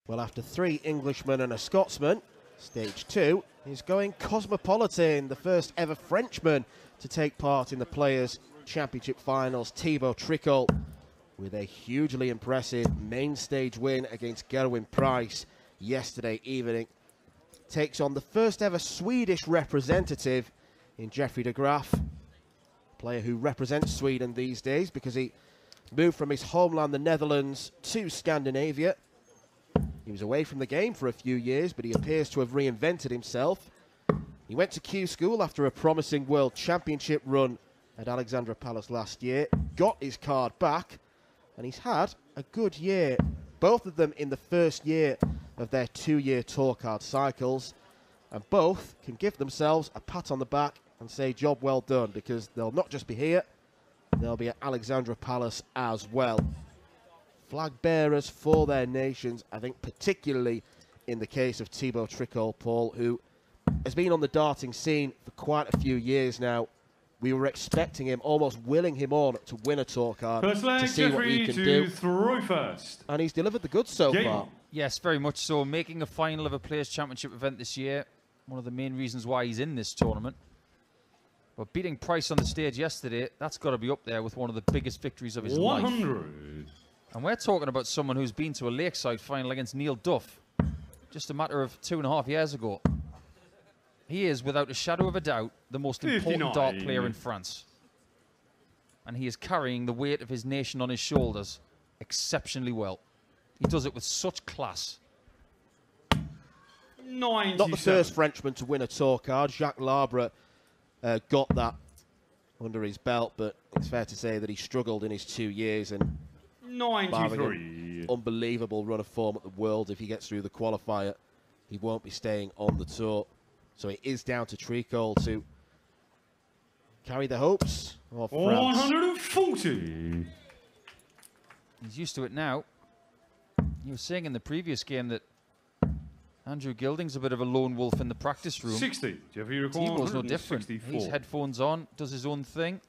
Well, after 3 Englishmen and a Scotsman, stage 2 is going cosmopolitan, the first ever Frenchman to take part in the Players' Championship Finals, Thibault Tricole, with a hugely impressive main stage win against Gerwin Price yesterday evening. Takes on the first ever Swedish representative in Jeffrey de Graaf, player who represents Sweden these days because he moved from his homeland, the Netherlands, to Scandinavia. He was away from the game for a few years, but he appears to have reinvented himself. He went to Q School after a promising World Championship run at Alexandra Palace last year, got his card back, and he's had a good year. Both of them in the first year of their 2-year tour card cycles, and both can give themselves a pat on the back and say job well done, because they'll not just be here, they'll be at Alexandra Palace as well. Flag bearers for their nations, I think particularly in the case of Thibault Tricole, Paul, who has been on the darting scene for quite a few years now. We were expecting him, almost willing him on to win a tour card, first leg, to see what he can do. Throw first. And he's delivered the goods so far. Yes, very much so. Making a final of a Players' Championship event this year, one of the main reasons why he's in this tournament. But beating Price on the stage yesterday, that's got to be up there with one of the biggest victories of his 100. life. And we're talking about someone who's been to a Lakeside final against Neil Duff just a matter of 2.5 years ago. He is, without a shadow of a doubt, the most important dart player in France. And he is carrying the weight of his nation on his shoulders exceptionally well. He does it with such class. 97. Not the first Frenchman to win a tour card. Jacques Labre got that under his belt, but it's fair to say that he struggled in his 2 years, and 93. Unbelievable run of form at the World. If he gets through the qualifier, he won't be staying on the tour. So it is down to Tricole to carry the hopes of France. 140. He's used to it now. You were saying in the previous game that Andrew Gilding's a bit of a lone wolf in the practice room. 60. Thibault's no different. He's headphones on, does his own thing.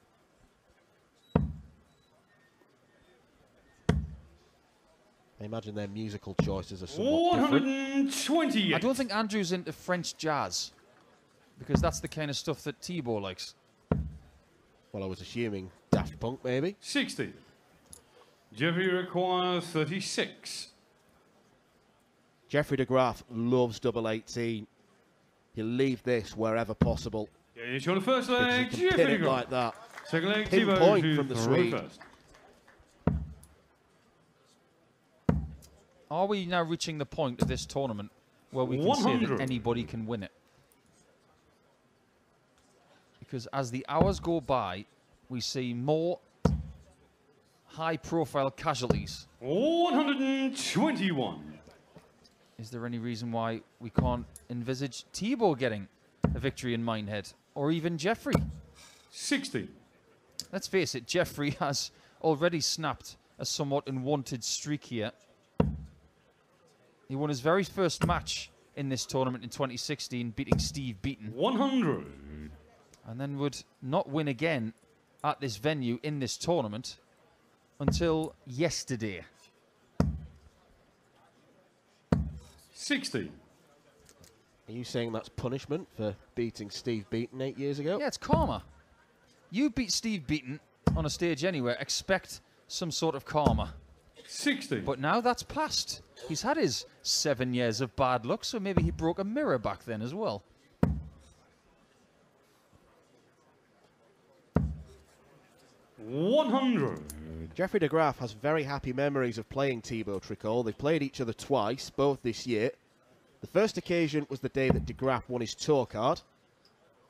I imagine their musical choices are somewhat 128. different. I don't think Andrew's into French jazz, because that's the kind of stuff that Thibault likes. Well, I was assuming Daft Punk, maybe. 60. Jeffrey requires 36. Jeffrey de Graaf loves double 18. He'll leave this wherever possible. Yeah, it's on the first Because leg. he can pin it like that. Second leg, Pinpoint from the Swede. First. Are we now reaching the point of this tournament where we can say that anybody can win it? Because as the hours go by, we see more high-profile casualties. 121. Is there any reason why we can't envisage Thibault getting a victory in Minehead, or even Jeffrey? 60. Let's face it, Jeffrey has already snapped a somewhat unwanted streak here. He won his very first match in this tournament in 2016, beating Steve Beaton. 100. And then would not win again at this venue in this tournament until yesterday. 60. Are you saying that's punishment for beating Steve Beaton 8 years ago? Yeah, it's karma. You beat Steve Beaton on a stage anywhere, expect some sort of karma. 60. But now that's passed. He's had his 7 years of bad luck, so maybe he broke a mirror back then as well. 100. Jeffrey de Graaf has very happy memories of playing Thibault Tricole. They've played each other twice, both this year. The first occasion was the day that de Graaf won his tour card,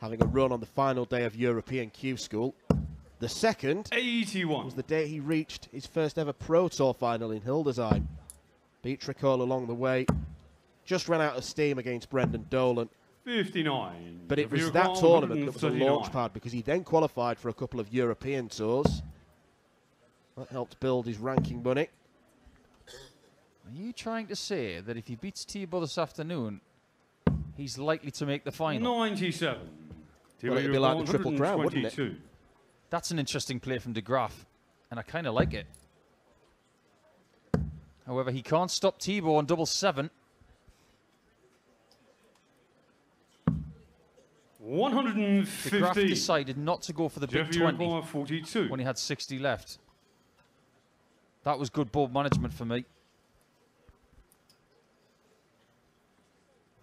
having a run on the final day of European Q School. The second 81. was the day he reached his first ever Pro Tour final in Hildesheim. Beat Tricole along the way. Just ran out of steam against Brendan Dolan. 59. But it was that tournament that was a launch pad, because he then qualified for a couple of European tours. That helped build his ranking money. Are you trying to say that if he beats Thibault this afternoon, he's likely to make the final? 97. Well, it'd be like the Triple Crown, wouldn't it? That's an interesting play from de Graaf, and I kind of like it. However, he can't stop Thibault on double 7. 150. The Graaf decided not to go for the big 20 42. when he had 60 left. That was good board management for me.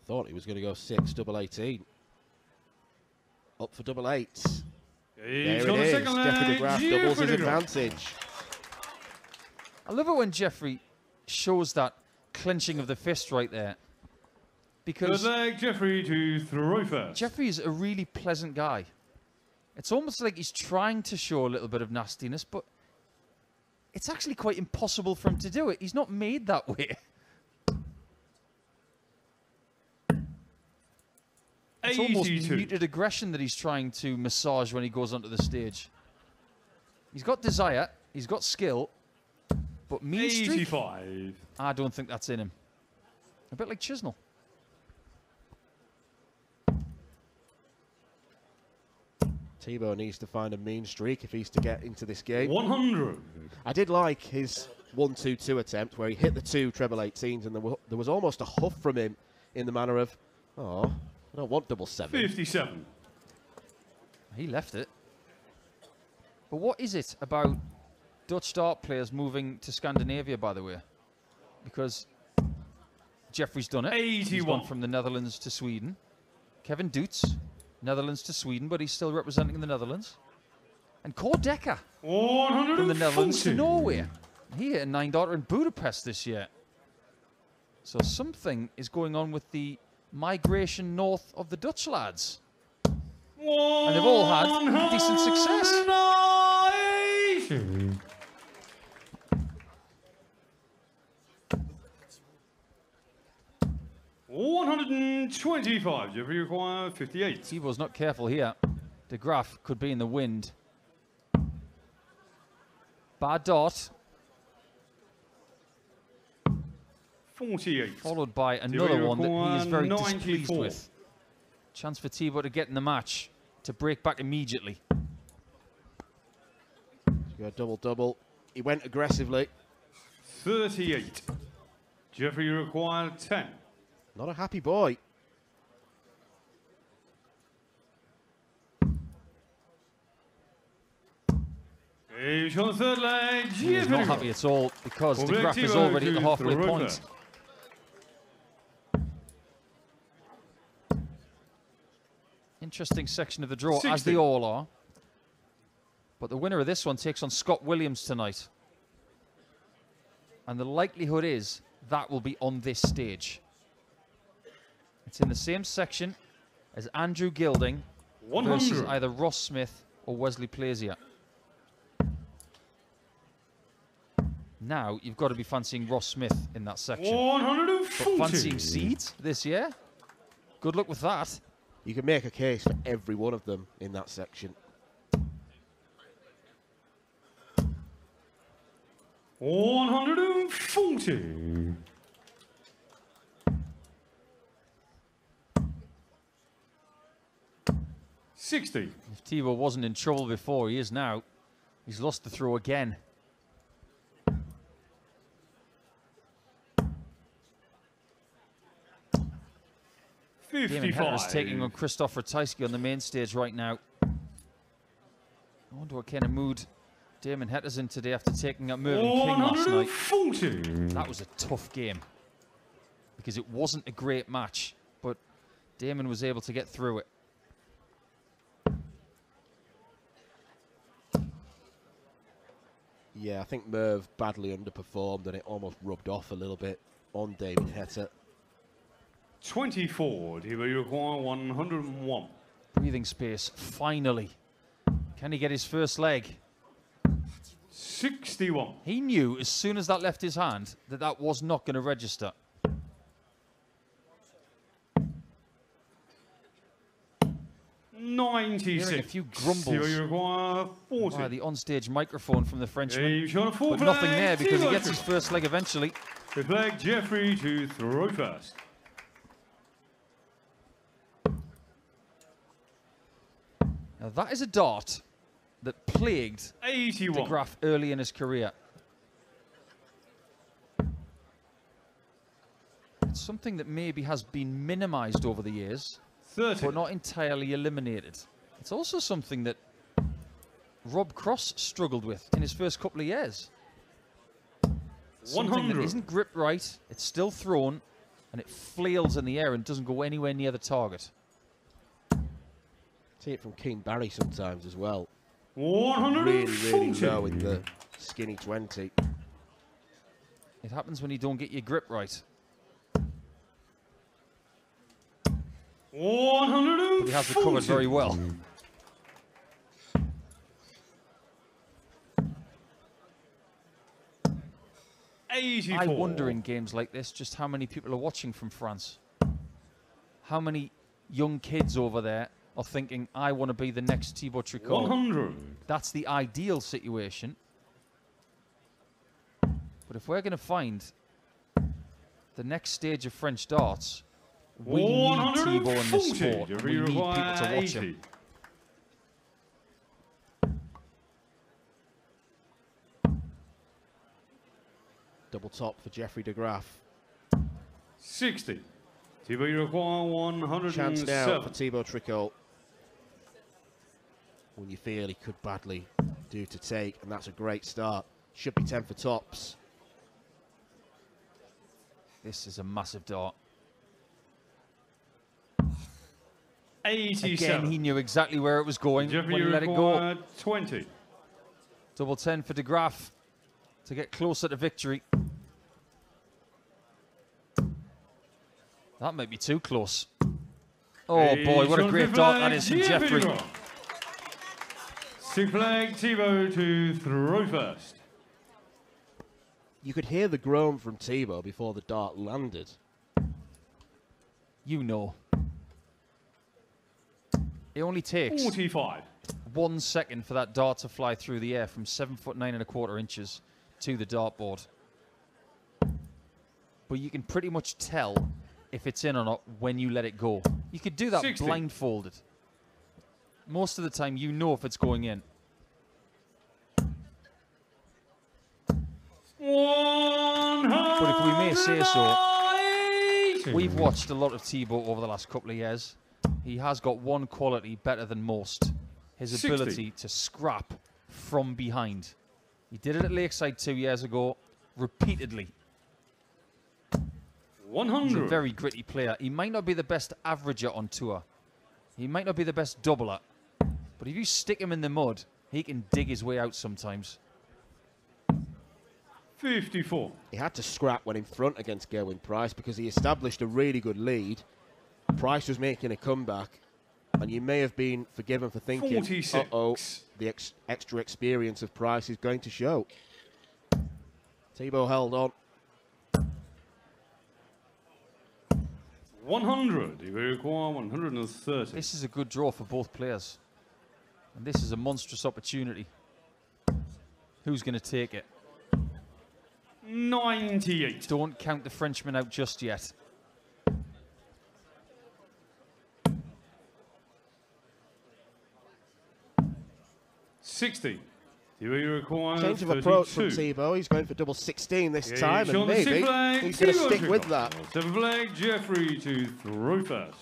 Thought he was going to go 6, double 18. Up for double 8. There it is. Jeffrey de Graaf doubles his advantage. I love it when Jeffrey shows that clenching of the fist right there. Because Jeffrey to throw first. Jeffrey is a really pleasant guy. It's almost like he's trying to show a little bit of nastiness, but it's actually quite impossible for him to do it. He's not made that way. It's almost muted aggression that he's trying to massage when he goes onto the stage. He's got desire, he's got skill, but mean streak, 85. I don't think that's in him. A bit like Chisnell. Thibault needs to find a mean streak if he's to get into this game. 100. I did like his 1-2-2 attempt where he hit the 2 treble 18s and there was almost a huff from him in the manner of, oh, I don't want double 7. 57. He left it. But what is it about Dutch dart players moving to Scandinavia, by the way? Because Jeffrey's done it. 81. He's gone from the Netherlands to Sweden. Kevin Doots, Netherlands to Sweden, but he's still representing the Netherlands. And Cor Dekker from the Netherlands to Norway. He hit a 9-darter in Budapest this year. So something is going on with the migration north of the Dutch lads. And they've all had decent success. 125. Jeffrey require 58. Thibault's not careful here. De Graaf could be in the wind. Bad dart. 48. Followed by another one that he is very displeased with. Chance for Thibault to get in the match, to break back immediately. Go double-double. He went aggressively. 38. Jeffrey required 10. Not a happy boy. He's on the third leg. He's not happy at all because De Graaf is already at the halfway point. Interesting section of the draw, 60. as they all are. But the winner of this one takes on Scott Williams tonight. And the likelihood is that will be on this stage. It's in the same section as Andrew Gilding 100. versus either Ross Smith or Wesley Plazier. Now, you've got to be fancying Ross Smith in that section. 140. But fancying Seeds this year? Good luck with that. You can make a case for every one of them in that section. 140. $60. If Thibault wasn't in trouble before, he is now. He's lost the throw again. 55. Hetter's taking on Christoph Ratajski on the main stage right now. I wonder what kind of mood Damon Hetter's in today after taking out Mervyn King last night. 140. That was a tough game because it wasn't a great match, but Damon was able to get through it. Yeah, I think Merv badly underperformed and it almost rubbed off a little bit on Damon Hetter. 24. He will require 101. Breathing space, finally. Can he get his first leg? 61. He knew as soon as that left his hand that that was not going to register. Hearing a few grumbles by the onstage microphone from the Frenchman, but nothing there because he gets his first leg eventually. Fifth leg, Jeffrey to throw first. Now that is a dart that plagued 81. De Graaf early in his career. something that maybe has been minimised over the years, 30. but not entirely eliminated. It's also something that Rob Cross struggled with in his first couple of years. Something that 100. isn't gripped right, it's still thrown, and it flails in the air and doesn't go anywhere near the target. See it from Keen Barry sometimes as well. 140. Really low in the skinny 20. It happens when you don't get your grip right. 140. But he has recovered very well. I wonder in games like this just how many people are watching from France. How many young kids over there are thinking, I want to be the next Thibault Tricole. 100. That's the ideal situation. But if we're going to find the next stage of French darts, we need Thibault in this sport. And we need people to watch him. Double top for Jeffrey de Graaf. 60. Thibault, you require 107. Chance now for Thibault Tricole. When you feel he could badly do to take, and that's a great start. Should be 10 for tops. This is a massive dart. 87. Again, he knew exactly where it was going Jeffrey, when he you let it go. require 20. Double 10 for de Graaf to get closer to victory. That might be too close. Oh boy, what a great dart that is from Jeffrey. Six flag, Thibault to throw first. You could hear the groan from Thibault before the dart landed. You know. It only takes 45. 1 second for that dart to fly through the air from 7'9¼ inches to the dartboard. But you can pretty much tell if it's in or not when you let it go. You could do that 60. blindfolded. Most of the time you know if it's going in. 100. But if we may say so, we've watched a lot of Thibault over the last couple of years. He has got one quality better than most. His 60. ability to scrap from behind. He did it at Lakeside 2 years ago, repeatedly. 100. He's a very gritty player. He might not be the best averager on tour. He might not be the best doubler. But if you stick him in the mud, he can dig his way out sometimes. 54. He had to scrap when in front against Gerwyn Price because he established a really good lead. Price was making a comeback, and you may have been forgiven for thinking, 46. uh-oh, the extra experience of Price is going to show. Thibault held on. 100. You require 130. This is a good draw for both players. And this is a monstrous opportunity. Who's going to take it? 98. Don't count the Frenchman out just yet. $60. You require Change of 32. approach from Thibault. He's going for double 16 this time, and maybe he's going to stick with that. 7 flag, Jeffrey to throw first.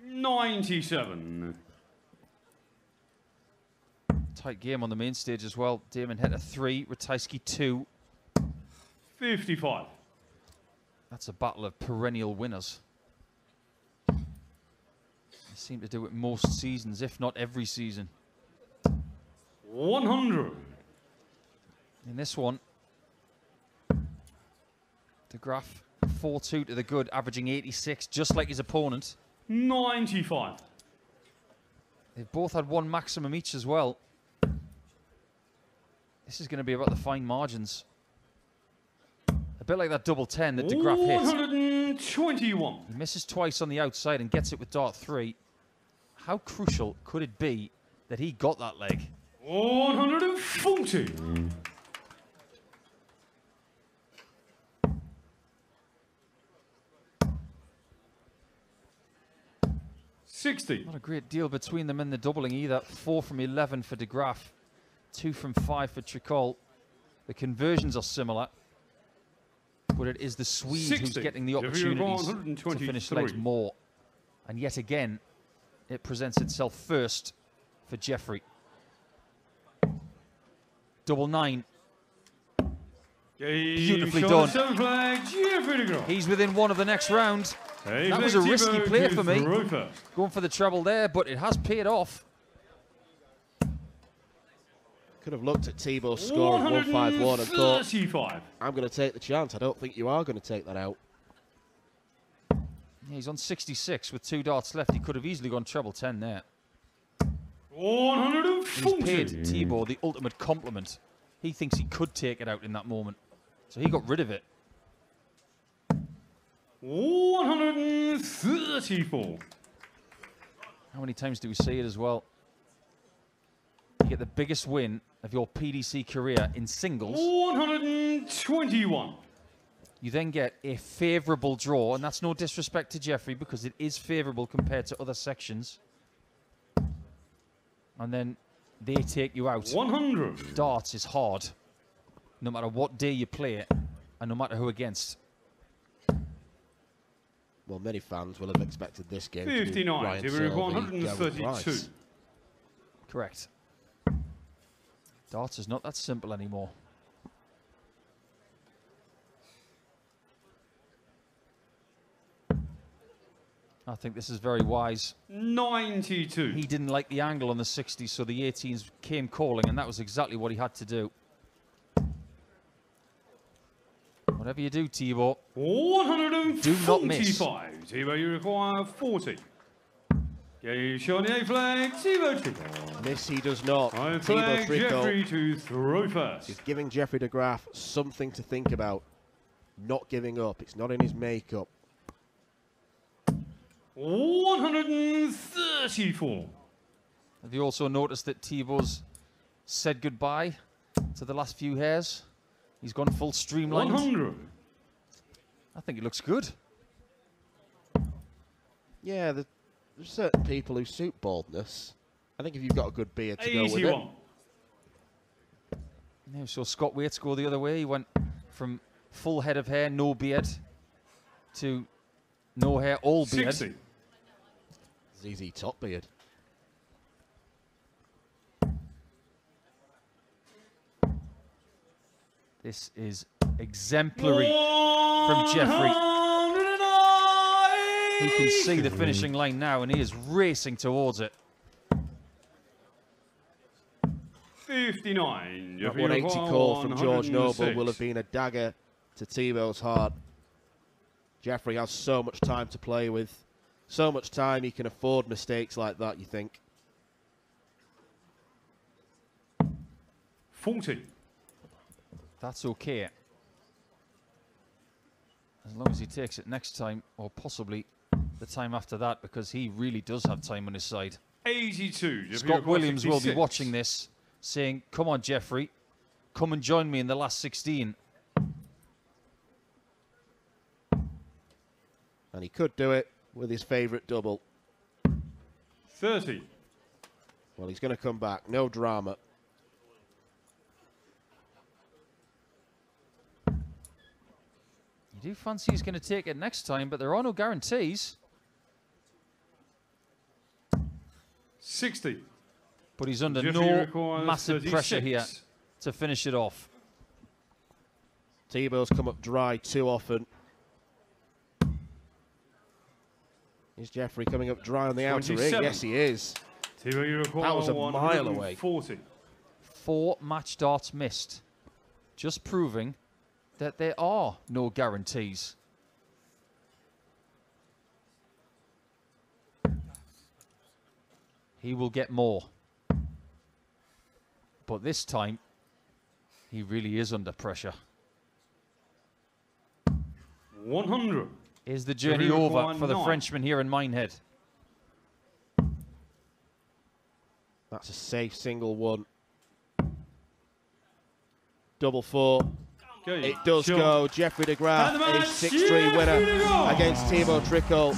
$97. Tight game on the main stage as well. Damon hit a 3, Ratajski 2. 55. That's a battle of perennial winners. They seem to do it most seasons, if not every season. 100. In this one, de Graaf 4-2 to the good, averaging 86, just like his opponent. 95. They've both had one maximum each as well. This is going to be about the fine margins. A bit like that double 10 that de Graaf hit. 121. He misses twice on the outside and gets it with dart 3. How crucial could it be that he got that leg? 140. 60. Not a great deal between them in the doubling either. 4 from 11 for de Graaf, 2 from 5 for Tricole. The conversions are similar, but it is the Swede who's getting the opportunities to finish legs more. And yet again, it presents itself first for Jeffrey. Double 9. Beautifully done. He's within one of the next round. That was a risky play for me, going for the treble there, but it has paid off. Could have looked at Thibault's score of 151 and thought, I'm going to take the chance. I don't think you are going to take that out. Yeah, he's on 66 with 2 darts left. He could have easily gone treble 10 there. 140. He's paid Thibault the ultimate compliment. He thinks he could take it out in that moment, so he got rid of it. 134. How many times do we see it as well? You get the biggest win of your PDC career in singles. 121. You then get a favourable draw, and that's no disrespect to Jeffrey because it is favourable compared to other sections. And then they take you out. 100. Darts is hard, no matter what day you play it, and no matter who against. Well, many fans will have expected this game 59. to be Ryan 132. Correct. Darts is not that simple anymore. I think this is very wise. 92. He didn't like the angle on the 60s, so the 18s came calling, and that was exactly what he had to do. Whatever you do, Thibault, 145. do not miss. Thibault, you require 40. You show the A flag, Thibault Tricole. Miss he does not. I Thibault flag Jeffrey Tricole to throw first. is giving Jeffrey de Graaf something to think about. Not giving up. It's not in his makeup. 134. Have you also noticed that Thibault's said goodbye to the last few hairs? He's gone full streamlined. 100. I think it looks good. Yeah, there's certain people who suit baldness. I think if you've got a good beard to go with it. 81. Yeah, so Scott Waits go the other way. He went from full head of hair, no beard, to no hair, all beard. 60. ZZ Top beard. This is exemplary from Jeffrey. He can see the finishing line now, and he is racing towards it. 59. That 180 call from George Noble will have been a dagger to Thibault's heart. Jeffrey has so much time to play with. So much time he can afford mistakes like that, you think. 40. That's okay. As long as he takes it next time, or possibly the time after that, because he really does have time on his side. 82. Scott Williams will be watching this, saying, come on, Jeffrey, come and join me in the last 16. And he could do it with his favourite double. 30. Well, he's going to come back. No drama. You do fancy he's going to take it next time, but there are no guarantees. 60. But he's under Jeffrey no requires massive 36. pressure here to finish it off. Thibault's come up dry too often. Is Jeffrey coming up dry on the outer ring? Yes, he is. Thibault, you require That was a mile away. 40. 4 match darts missed. Just proving that there are no guarantees. He will get more. But this time, he really is under pressure. 100. Is the journey over for the Frenchman here in Minehead? That's a safe single one. Double 4. It does go. Jeffrey de Graaf, a 6-3 winner against Thibault Tricole.